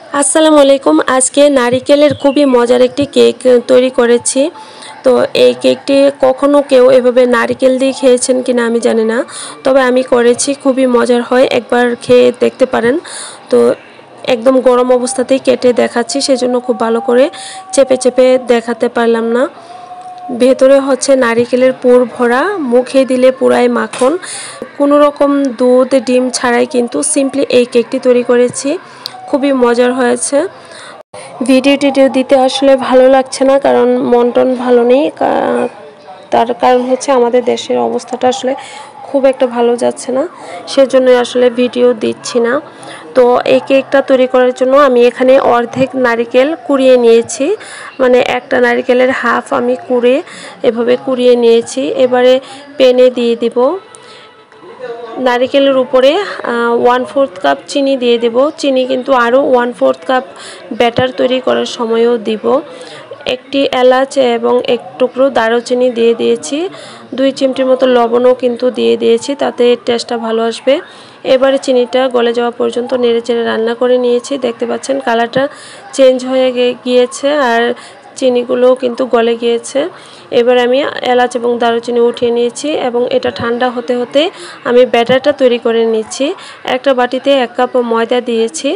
আসসালামু আলাইকুম। আজকে নারিকেলের খুবই মজার একটি কেক তৈরি করেছি। তো এই কেকটি কখনো কেউ এভাবে নারিকেল দিয়ে খেয়েছেন কিনা আমি জানি না, তবে আমি করেছি, খুবই মজার হয়, একবার খেয়ে দেখতে পারেন। তো একদম গরম অবস্থাতেই কেটে দেখাচ্ছি, সেজন্য খুব ভালো করে চেপে চেপে দেখাতে পারলাম না। ভেতরে হচ্ছে নারিকেলের পুর ভরা, মুখে দিলে পুরাই মাখন। কোনো রকম দুধ ডিম ছাড়াই কিন্তু সিম্পলি এই কেকটি তৈরি করেছি। খুবই মজার হয়েছে। ভিডিও দিতে আসলে ভালো লাগছে না, কারণ মন টন ভালো নেই। তার কারণ হচ্ছে আমাদের দেশের অবস্থাটা আসলে খুব একটা ভালো যাচ্ছে না, সেজন্য আসলে ভিডিও দিচ্ছি না। তো এই কেকটা তৈরি করার জন্য আমি এখানে অর্ধেক নারিকেল কুড়িয়ে নিয়েছি, মানে একটা নারিকেলের হাফ আমি এভাবে কুড়িয়ে নিয়েছি। এবারে প্যানে দিয়ে দিব, নারিকেলের উপরে 1/4 কাপ চিনি দিয়ে দেব। চিনি কিন্তু আরও 1/4 কাপ ব্যাটার তৈরি করার সময়ও দিব। একটি এলাচ এবং এক টুকরো দারুচিনি দিয়ে দিয়েছি। 2 চিমটির মতো লবণও কিন্তু দিয়ে দিয়েছি, তাতে টেস্টটা ভালো আসবে। এবারে চিনিটা গলে যাওয়া পর্যন্ত নেড়েচেড়ে রান্না করে নিয়েছি। দেখতে পাচ্ছেন কালারটা চেঞ্জ হয়ে গিয়েছে আর চিনিগুলোও কিন্তু গলে গিয়েছে। এবার আমি এলাচ এবং দারুচিনি উঠিয়ে নিয়েছি এবং এটা ঠান্ডা হতে হতে আমি ব্যাটারটা তৈরি করে নিচ্ছি। একটা বাটিতে 1 কাপ ময়দা দিয়েছি,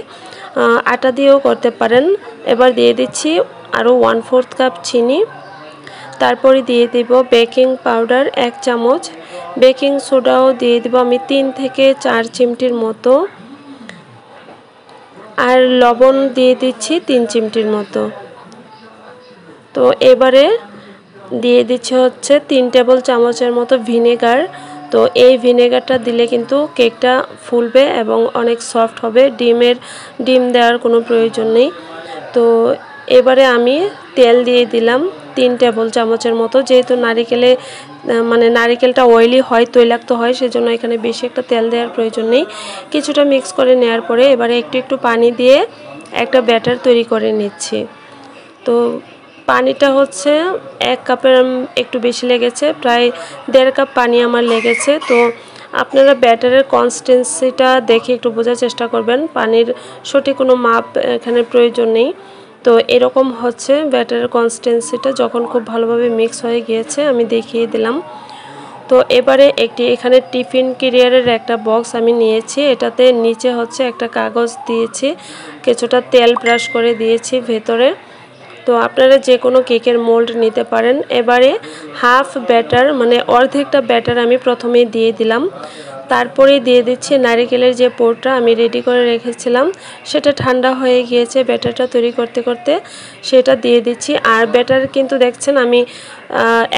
আটা দিয়েও করতে পারেন। এবার দিয়ে দিচ্ছি আরও 1/4 কাপ চিনি। তারপরে দিয়ে দেব বেকিং পাউডার 1 চামচ, বেকিং সোডাও দিয়ে দেব আমি 3 থেকে 4 চিমটির মতো, আর লবণ দিয়ে দিচ্ছি 3 চিমটির মতো। তো এবারে দিয়ে দিচ্ছি হচ্ছে 3 টেবিল চামচের মতো ভিনেগার। তো এই ভিনেগারটা দিলে কিন্তু কেকটা ফুলবে এবং অনেক সফট হবে। ডিম দেওয়ার কোনো প্রয়োজন নেই। তো এবারে আমি তেল দিয়ে দিলাম 3 টেবিল চামচের মতো, যেহেতু নারিকেলটা অয়েলি হয়, তৈলাক্ত হয়, সেজন্য এখানে বেশি একটা তেল দেওয়ার প্রয়োজন নেই। কিছুটা মিক্স করে নেওয়ার পরে এবারে একটু পানি দিয়ে একটা ব্যাটার তৈরি করে নিচ্ছি। তো পানিটা হচ্ছে 1 কাপের একটু বেশি লেগেছে, প্রায় 1.5 কাপ পানি আমার লেগেছে। তো আপনারা ব্যাটারের কনসিস্টেন্সিটা দেখে একটু বোঝার চেষ্টা করবেন, পানির সঠিক কোনো মাপ এখানে প্রয়োজন নেই। তো এরকম হচ্ছে ব্যাটারের কনসিস্টেন্সিটা। যখন খুব ভালোভাবে মিক্স হয়ে গিয়েছে আমি দেখিয়ে দিলাম। তো এবারে এখানে টিফিন ক্যারিয়ারের একটা বক্স আমি নিয়েছি, এটাতে নিচে হচ্ছে একটা কাগজ দিয়েছি, কিছুটা তেল ব্রাশ করে দিয়েছি ভেতরে। তো আপনারা যে কোনো কেকের মোল্ড নিতে পারেন। এবারে হাফ ব্যাটার, মানে অর্ধেকটা ব্যাটার আমি প্রথমেই দিয়ে দিলাম। তারপরে দিয়ে দিচ্ছি নারিকেলের যে পুরটা আমি রেডি করে রেখেছিলাম, সেটা ঠান্ডা হয়ে গিয়েছে ব্যাটারটা তৈরি করতে করতে, সেটা দিয়ে দিচ্ছি। আর ব্যাটার কিন্তু দেখছেন আমি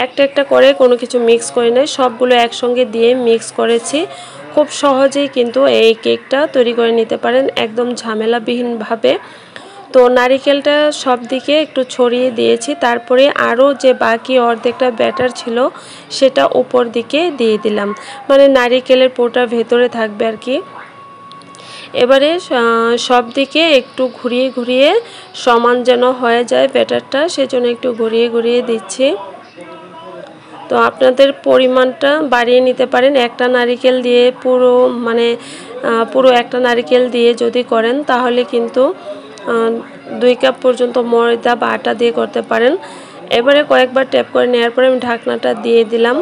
একটা করে কোনো কিছু মিক্স করি নাই, সবগুলো একসঙ্গে দিয়ে মিক্স করেছি। খুব সহজেই কিন্তু এই কেকটা তৈরি করে নিতে পারেন, একদম ঝামেলাবিহীনভাবে। তো নারিকেলটা সব দিকে একটু ছড়িয়ে দিয়েছি, তারপরে আরও যে বাকি অর্ধেকটা ব্যাটার ছিল সেটা উপর দিকে দিয়ে দিলাম, মানে নারিকেলের পুরটা ভেতরে থাকবে আর কি। এবারে সব দিকে একটু ঘুরিয়ে ঘুরিয়ে সমান যেন হয়ে যায় ব্যাটারটা, সেজন্য একটু ঘুরিয়ে ঘুরিয়ে দিচ্ছি। তো আপনাদের পরিমাণটা বাড়িয়ে নিতে পারেন। একটা নারিকেল দিয়ে পুরো একটা নারিকেল দিয়ে যদি করেন তাহলে কিন্তু 2 কাপ পর্যন্ত ময়দা বা আটা দিয়ে করতে পারেন। এবারে কয়েকবার ট্যাপ করে নেওয়ার পরে আমি ঢাকনাটা দিয়ে দিলাম।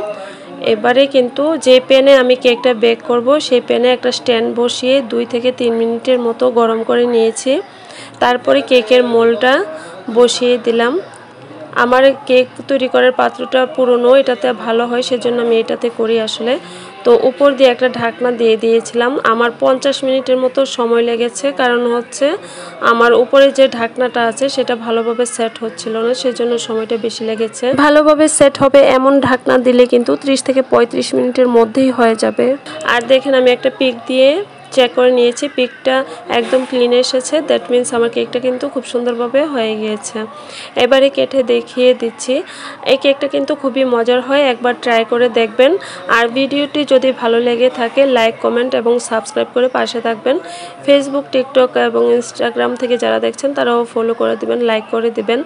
এবারে কিন্তু যে প্যানে আমি কেকটা বেক করব সেই প্যানে একটা স্ট্যান্ড বসিয়ে 2 থেকে 3 মিনিটের মতো গরম করে নিয়েছি। তারপরে কেকের মোল্ডটা বসিয়ে দিলাম। আমার কেক তৈরি করার পাত্রটা পুরনো, এটাতে ভালো হয়, সেজন্য আমি এটাতে করি আসলে। তো উপর দিয়ে একটা ঢাকনা দিয়ে দিয়েছিলাম। আমার 50 মিনিটের মতো সময় লেগেছে, কারণ হচ্ছে আমার উপরে যে ঢাকনাটা আছে সেটা ভালোভাবে সেট হচ্ছিল না, সেজন্য সময়টা বেশি লেগেছে। ভালোভাবে সেট হবে এমন ঢাকনা দিলে কিন্তু 30 থেকে 35 মিনিটের মধ্যেই হয়ে যাবে। আর দেখেন আমি একটা পিক দিয়ে চেক করে নিয়েছি, পিকটা একদম ক্লিন এসেছে, দ্যাট মিন্স আমার কেকটা কিন্তু খুব সুন্দরভাবে হয়ে গিয়েছে। এবারে কেটে দেখিয়ে দিচ্ছি। এই কেকটা কিন্তু খুবই মজার হয়, একবার ট্রাই করে দেখবেন। আর ভিডিওটি যদি ভালো লেগে থাকে লাইক, কমেন্ট এবং সাবস্ক্রাইব করে পাশে থাকবেন। ফেসবুক, টিকটক এবং ইনস্টাগ্রাম থেকে যারা দেখছেন তারাও ফলো করে দিবেন, লাইক করে দিবেন।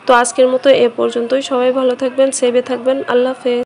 তো আজকের মতো এ পর্যন্তই। সবাই ভালো থাকবেন, সেভে থাকবেন। আল্লাহ হাফেজ।